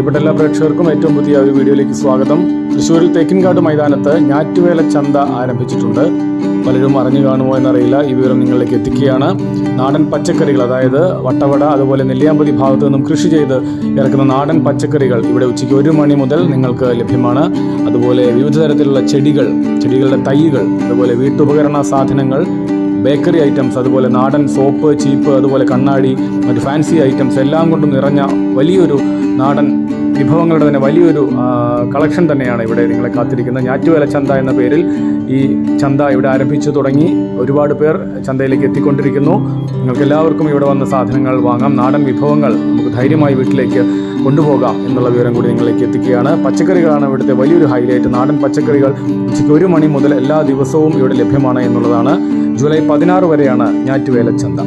പ്രിയപ്പെട്ട എല്ലാ പ്രേക്ഷകർക്കും ഏറ്റവും പുതിയ ഒരു വീഡിയോയിലേക്ക് സ്വാഗതം. തൃശ്ശൂരിൽ തേക്കിൻകാട് മൈതാനത്ത് ഞാറ്റുവേല ചന്ത ആരംഭിച്ചിട്ടുണ്ട്. പലരും അറിഞ്ഞു കാണുമോ എന്നറിയില്ല. ഈ വിവരം നിങ്ങളിലേക്ക് എത്തിക്കുകയാണ്. നാടൻ പച്ചക്കറികൾ, അതായത് വട്ടവട അതുപോലെ നെല്ലിയാമ്പതി ഭാഗത്തു നിന്നും കൃഷി ചെയ്ത് ഇറക്കുന്ന നാടൻ പച്ചക്കറികൾ ഇവിടെ ഉച്ചയ്ക്ക് 1 മണി മുതൽ നിങ്ങൾക്ക് ലഭ്യമാണ്. അതുപോലെ വിവിധ തരത്തിലുള്ള ചെടികളുടെ തൈകൾ, അതുപോലെ വീട്ടുപകരണ സാധനങ്ങൾ, ബേക്കറി ഐറ്റംസ്, അതുപോലെ നാടൻ സോപ്പ്, ചീപ്പ്, അതുപോലെ കണ്ണാടി, മറ്റ് ഫാൻസി ഐറ്റംസ് എല്ലാം കൊണ്ടും നിറഞ്ഞ വലിയൊരു നാടൻ വിഭവങ്ങളുടെ തന്നെ വലിയൊരു കളക്ഷൻ തന്നെയാണ് ഇവിടെ നിങ്ങളെ കാത്തിരിക്കുന്നത്. ഞാറ്റുവേല ചന്ത എന്ന പേരിൽ ഈ ചന്ത ഇവിടെ ആരംഭിച്ചു തുടങ്ങി. ഒരുപാട് പേർ ചന്തയിലേക്ക് എത്തിക്കൊണ്ടിരിക്കുന്നു. നിങ്ങൾക്ക് എല്ലാവർക്കും ഇവിടെ വന്ന സാധനങ്ങൾ വാങ്ങാം. നാടൻ വിഭവങ്ങൾ നമുക്ക് ധൈര്യമായി വീട്ടിലേക്ക് കൊണ്ടുപോകാം എന്നുള്ള വിവരം കൂടി നിങ്ങളിലേക്ക് എത്തിക്കുകയാണ്. പച്ചക്കറികളാണ് ഇവിടുത്തെ വലിയൊരു ഹൈലൈറ്റ്. നാടൻ പച്ചക്കറികൾ ഉച്ചയ്ക്ക് 1 മണി മുതൽ എല്ലാ ദിവസവും ഇവിടെ ലഭ്യമാണ് എന്നുള്ളതാണ്. ജൂലൈ 16 വരെയാണ് ഞാറ്റുവേല ചന്ത.